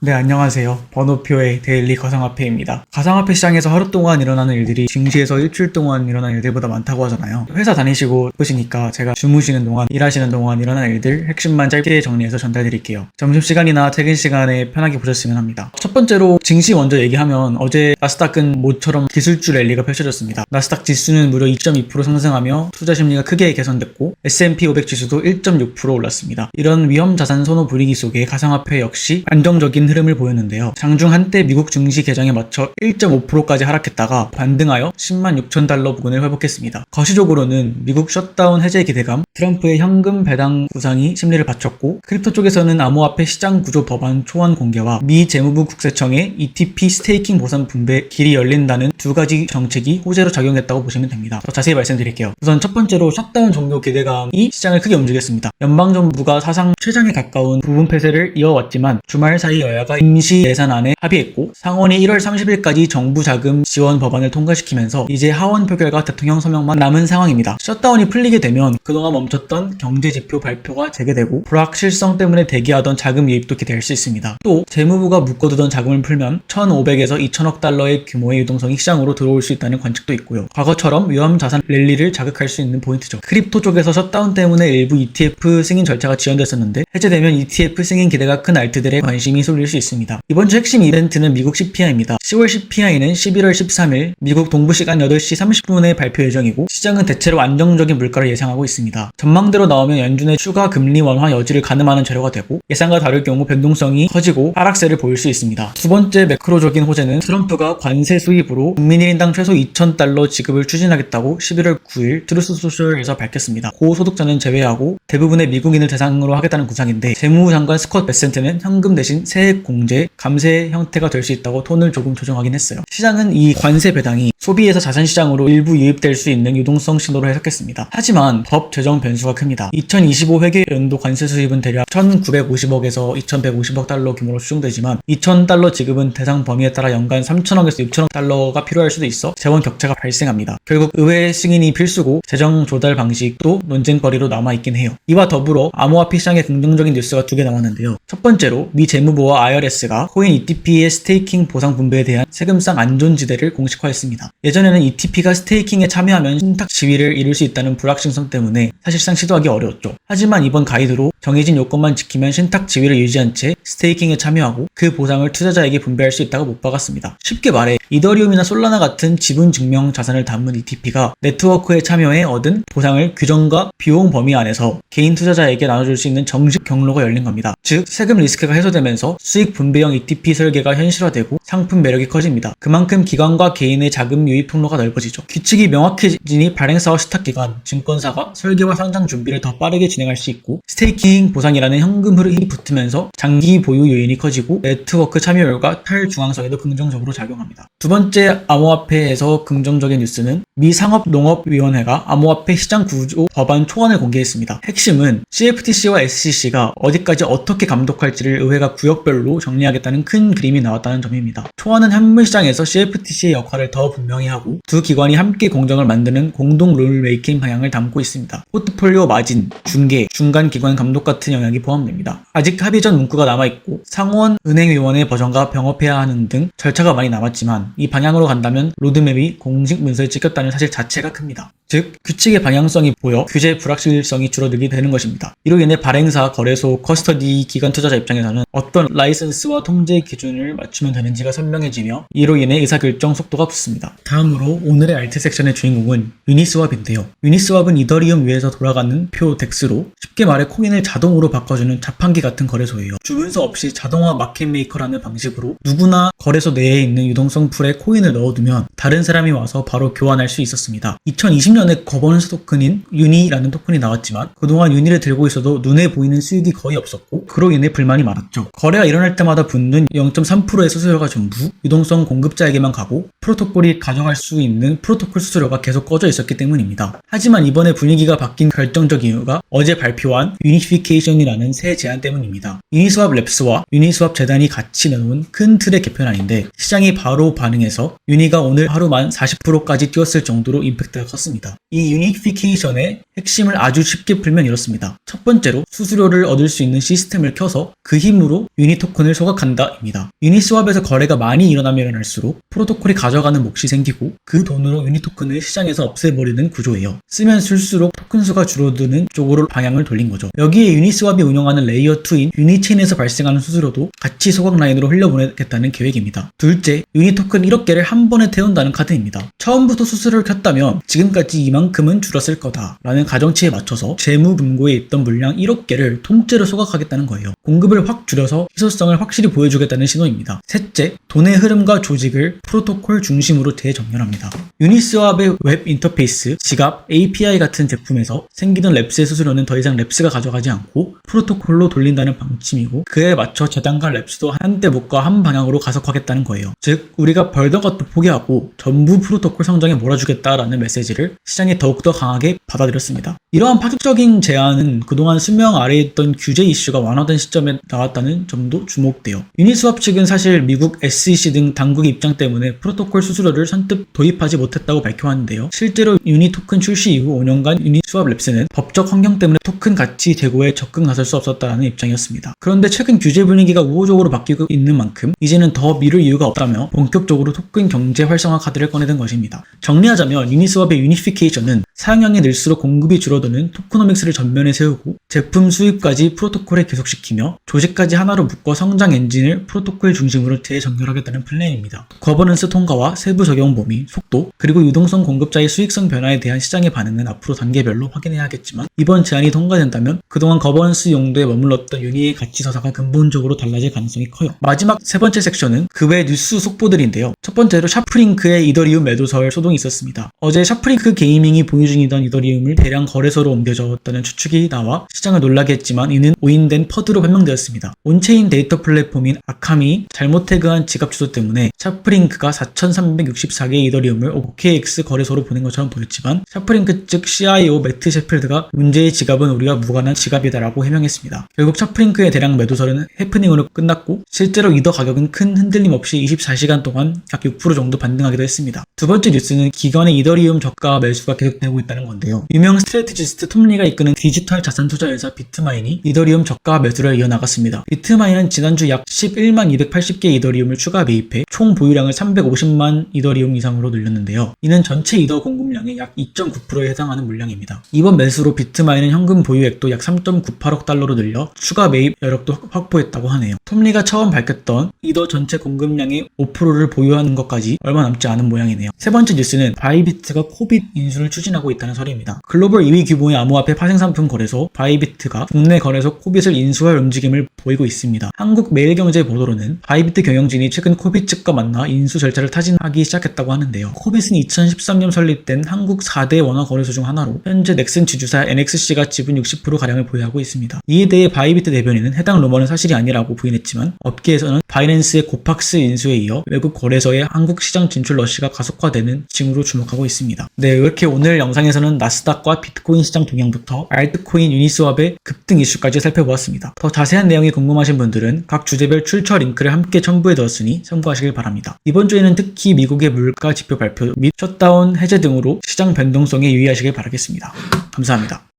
네, 안녕하세요. 번호표의 데일리 가상화폐입니다. 가상화폐 시장에서 하루 동안 일어나는 일들이 증시에서 일주일 동안 일어나는 일들보다 많다고 하잖아요. 회사 다니시고 바쁘시니까 제가 주무시는 동안, 일하시는 동안 일어나는 일들 핵심만 짧게 정리해서 전달드릴게요. 점심시간이나 퇴근 시간에 편하게 보셨으면 합니다. 첫 번째로 증시 먼저 얘기하면 어제 나스닥은 모처럼 기술주 랠리가 펼쳐졌습니다. 나스닥 지수는 무려 2.2% 상승하며 투자 심리가 크게 개선됐고 S&P 500 지수도 1.6% 올랐습니다. 이런 위험 자산 선호 분위기 속에 가상화폐 역시 안정적인 흐름을 보였는데요. 장중 한때 미국 증시 개장에 맞춰 1.5%까지 하락했다가 반등하여 10만 6천 달러 부근을 회복했습니다. 거시적으로는 미국 셧다운 해제 기대감, 트럼프의 현금 배당 구상이 심리를 받쳤고, 크립토 쪽에서는 암호화폐 시장 구조 법안 초안 공개와 미 재무부 국세청의 ETP 스테이킹 보상 분배 길이 열린다는 두 가지 정책이 호재로 작용했다고 보시면 됩니다. 더 자세히 말씀드릴게요. 우선 첫 번째로 셧다운 종료 기대감이 시장을 크게 움직였습니다. 연방정부가 사상 최장에 가까운 부분 폐쇄를 이어왔지만 주말 사이 여야가 임시 예산안에 합의했고, 상원이 1월 30일까지 정부 자금 지원 법안을 통과시키면서 이제 하원 표결과 대통령 서명만 남은 상황입니다. 셧다운이 풀리게 되면 그동안 멈췄던 경제지표 발표가 재개되고 불확실성 때문에 대기하던 자금 유입도 기대할 수 있습니다. 또 재무부가 묶어두던 자금을 풀면 1,500에서 2,000억 달러의 규모의 유동성이 시장으로 들어올 수 있다는 관측도 있고요. 과거처럼 위험 자산 랠리를 자극할 수 있는 포인트죠. 크립토 쪽에서 셧다운 때문에 일부 ETF 승인 절차가 지연됐었는데 해제되면 ETF 승인 기대가 큰 알트들의 관심이 쏠릴 수 있습니다. 이번 주 핵심 이벤트는 미국 CPI입니다. 10월 CPI는 11월 13일 미국 동부 시간 8시 30분에 발표 예정이고, 시장은 대체로 안정적인 물가를 예상하고 있습니다. 전망대로 나오면 연준의 추가 금리 완화 여지를 가늠하는 재료가 되고, 예상과 다를 경우 변동성이 커지고 하락세를 보일 수 있습니다. 두 번째 매크로적인 호재는 트럼프가 관세 수입으로 국민 1인당 최소 2,000달러 지급을 추진하겠다고 11월 9일 트루스 소셜에서 밝혔습니다. 고소득자는 제외하고 대부분의 미국인을 대상으로 하겠다는 구상인데, 재무부 장관 스콧 베센트는 현금 대신 세액 공제, 감세 형태가 될 수 있다고 톤을 조금 조정하긴 했어요. 시장은 이 관세 배당이 소비에서 자산시장으로 일부 유입될 수 있는 유동성 신호로 해석했습니다. 하지만 법 제정 변수가 큽니다. 2025 회계연도 관세 수입은 대략 1,950억에서 2,150억 달러 규모로 추정되지만 2,000달러 지급은 대상 범위에 따라 연간 3,000억에서 6,000억 달러가 필요할 수도 있어 재원 격차가 발생합니다. 결국 의회 승인이 필수고 재정 조달 방식도 논쟁거리로 남아있긴 해요. 이와 더불어 암호화폐 시장에 긍정적인 뉴스가 두 개 나왔는데요. 첫 번째로 미 재무부와 IRS가 코인 ETP의 스테이킹 보상 분배에 대한 세금상 안전지대를 공식화했습니다. 예전에는 ETP가 스테이킹에 참여하면 신탁 지위를 이룰 수 있다는 불확실성 때문에 사실상 시도하기 어려웠죠. 하지만 이번 가이드로 정해진 요건만 지키면 신탁 지위를 유지한 채 스테이킹에 참여하고 그 보상을 투자자에게 분배할 수 있다고 못 박았습니다. 쉽게 말해 이더리움이나 솔라나 같은 지분 증명 자산을 담은 ETP가 네트워크에 참여해 얻은 보상을 규정과 비용 범위 안에서 개인 투자자에게 나눠줄 수 있는 정식 경로가 열린 겁니다. 즉 세금 리스크가 해소되면서 수익 분배형 ETP 설계가 현실화되고 상품 매력이 커집니다. 그만큼 기관과 개인의 자금 유입 통로가 넓어지죠. 규칙이 명확해지니 발행사와 시탁기관, 증권사가 설계와 상장 준비를 더 빠르게 진행할 수 있고, 스테이킹 보상이라는 현금 흐름이 붙으면서 장기 보유 요인이 커지고 네트워크 참여율과 탈중앙성에도 긍정적으로 작용합니다. 두 번째 암호화폐에서 긍정적인 뉴스는 미 상업농업위원회가 암호화폐 시장 구조 법안 초안을 공개했습니다. 핵심은 CFTC와 SEC가 어디까지 어떻게 감독할지를 의회가 구역별로 정리하겠다는 큰 그림이 나왔다는 점입니다. 초안은 현물시장에서 CFTC의 역할을 더 분명히 하고 두 기관이 함께 공정을 만드는 공동 룰메이킹 방향을 담고 있습니다. 포트폴리오 마진, 중개, 중간 기관 감독 같은 영역이 포함됩니다. 아직 합의 전 문구가 남아있고 상원 은행위원회 버전과 병합해야 하는 등 절차가 많이 남았지만 이 방향으로 간다면 로드맵이 공식 문서에 찍혔다는 사실 자체가 큽니다. 즉 규칙의 방향성이 보여 규제 불확실성이 줄어들게 되는 것입니다. 이로 인해 발행사, 거래소, 커스터디 기관 투자자 입장에서는 어떤 라이선스와 통제 기준을 맞추면 되는지가 선명해지며 이로 인해 의사결정 속도가 붙습니다. 다음으로 오늘의 알트 섹션의 주인공은 유니스왑인데요. 유니스왑은 이더리움 위에서 돌아가는 표 덱스로 쉽게 말해 코인을 자동으로 바꿔주는 자판기 같은 거래소예요. 주문서 없이 자동화 마켓메이커라는 방식으로 누구나 거래소 내에 있는 유동성 풀에 코인을 넣어두면 다른 사람이 와서 바로 교환할 수 있었습니다. 2020년에 거버넌스 토큰인 유니라는 토큰이 나왔지만 그동안 유니를 들고 있어도 눈에 보이는 수익이 거의 없었고 그로 인해 불만이 많았죠. 거래가 일어날 때마다 붙는 0.3%의 수수료가 전부 유동성 공급자에게만 가고 프로토콜이 가져갈 수 있는 프로토콜 수수료가 계속 꺼져 있었기 때문입니다. 하지만 이번에 분위기가 바뀐 결정적 이유가 어제 발표한 유니피케이션이라는 새 제안 때문입니다. 유니스왑 랩스와 유니스왑 재단이 같이 내놓은 큰 틀의 개편안인데 시장이 바로 반응해서 유니가 오늘 하루만 40%까지 뛰었을 정도로 임팩트가 컸습니다. 이 유니피케이션의 핵심을 아주 쉽게 풀면 이렇습니다. 첫 번째로 수수료를 얻을 수 있는 시스템을 켜서 그 힘으로 유니 토큰을 소각한다 입니다. 유니스왑에서 거래가 많이 일어나면 일어날수록 프로토콜이 가져가는 몫이 생기고 그 돈으로 유니 토큰을 시장에서 없애버리는 구조예요. 쓰면 쓸수록 토큰 수가 줄어드는 쪽으로 방향을 돌린 거죠. 여기에 유니스왑이 운영하는 레이어 2인 유니체인에서 발생하는 수수료도 같이 소각 라인으로 흘려보내겠다는 계획입니다. 둘째, 유니 토큰 1억 개를 한 번에 태운다는 카드입니다. 처음부터 수수료를 켰다면 지금까지 이만큼은 줄었을 거다 라는 가정치에 맞춰서 재무분고에 있던 물량 1억 개를 통째로 소각하겠다는 거예요. 공급을 확 줄여서 희소성을 확실히 보여주겠다는 신호입니다. 셋째, 돈의 흐름과 조직을 프로토콜 중심으로 재정렬합니다. 유니스왑의 웹 인터페이스, 지갑, API 같은 제품에서 생기던 랩스의 수수료는 더 이상 랩스가 가져가지 않고 프로토콜로 돌린다는 방침이고 그에 맞춰 재단과 랩스도 한때 묶어 한 방향으로 가속하겠다는 거예요. 즉 우리가 벌던 것도 포기하고 전부 프로토콜 성장에 몰아주겠다라는 메시지를 시장에 더욱더 강하게 받아들였습니다. 이러한 파격적인 제안은 그동안 수명 아래에 있던 규제 이슈가 완화된 시점에 나왔다는 점도 주목돼요. 유니스왑 측은 사실 미국 SEC 등 당국의 입장 때문에 프로토콜 수수료를 선뜻 도입하지 못했다고 밝혀왔는데요. 실제로 유니 토큰 출시 이후 5년간 유니스왑 랩스는 법적 환경 때문에 토큰 가치 제고에 적극 나설 수 없었다는 입장이었습니다. 그런데 최근 규제 분위기가 우호적으로 바뀌고 있는 만큼 이제는 더 미룰 이유가 없다며 본격적으로 토큰 경제 활성화 카드를 꺼내든 것입니다. 정리하자면 유니스왑의 유니피케이션은 사용량이 늘수록 공급이 줄어드는 토크노믹스를 전면에 세우고 제품 수입까지 프로토콜에 계속시키며 조직까지 하나로 묶어 성장 엔진을 프로토콜 중심으로 재정렬하겠다는 플랜입니다. 거버넌스 통과와 세부 적용 범위, 속도, 그리고 유동성 공급자의 수익성 변화에 대한 시장의 반응은 앞으로 단계별로 확인해야겠지만 이번 제안이 통과된다면 그동안 거버넌스 용도에 머물렀던 유니의 가치 서사가 근본적으로 달라질 가능성이 커요. 마지막 세 번째 섹션은 그 외 뉴스 속보들인데요. 첫 번째로 샤프링크의 이더리움 매도설 소동이 있었습니다. 어제 샤프링크 게이밍이 보유 중이던 이더리움을 대량 거래소로 옮겨졌다는 추측이 나와 시장을 놀라게 했지만 이는 오인된 퍼드로 변명되었습니다. 온체인 데이터 플랫폼인 아캄이 잘못 태그한 지갑 주소 때문에 샤프링크가 4,364개의 이더리움을 OKX 거래소로 보낸 것처럼 보였지만 샤프링크 측 CIO 매트 셰필드가 문제의 지갑은 우리가 무관한 지갑이다라고 해명했습니다. 결국 샤프링크의 대량 매도설은 해프닝으로 끝났고 실제로 이더 가격은 큰 흔들림 없이 24시간 동안 약 6% 정도 반등하기도 했습니다. 두 번째 뉴스는 기관의 이더리움 저가 매수가 계속되고 있다는 건데요. 유명 스트래티지스트 톰리가 이끄는 디지털 자산 투자 회사 비트마인이 이더리움 저가 매수를 이어나갔습니다. 비트마인은 지난주 약 11만 280개 이더리움을 추가 매입해 총 보유량을 350만 이더리움 이상으로 늘렸는데요. 이는 전체 이더 공급량의 약 2.9%에 해당하는 물량입니다. 이번 매수로 비트마인은 현금 보유액도 약 3.98억 달러로 늘려 추가 매입 여력도 확보했다고 하네요. 톰리가 처음 밝혔던 이더 전체 공급량의 5%를 보유하는 것까지 얼마 남지 않은 모양이네요. 세 번째 뉴스는 바이비트가 코빗 인수를 추진하고 있다는 설입니다. 글로벌 2위 규모의 암호화폐 파생상품 거래소 바이비트가 국내 거래소 코빗을 인수할 움직임을 보이고 있습니다. 한국 매일경제 보도로는 바이비트 경영진이 최근 코빗 측과 만나 인수 절차를 타진하기 시작했다고 하는데요. 코빗은 2013년 설립된 한국 4대 원화 거래소 중 하나로 현재 넥슨 지주사 NXC가 지분 60%가량을 보유하고 있습니다. 이에 대해 바이비트 대변인은 해당 루머는 사실이 아니라고 부인했지만 업계에서는 바이낸스의 고팍스 인수에 이어 외국 거래소의 한국 시장 진출 러시가 가속화되는 징후로 주목하고 있습니다. 네, 이렇게 오늘 영상에서는 나스닥과 비트코인 시장 동향부터 알트코인 유니스왑의 급등 이슈까지 살펴보았습니다. 더 자세한 내용이 궁금하신 분들은 각 주제별 출처 링크를 함께 첨부해두었으니 참고하시길 바랍니다. 이번 주에는 특히 미국의 물가 지표 발표 및 셧다운 해제 등으로 시장 변동성에 유의하시길 바라겠습니다. 감사합니다.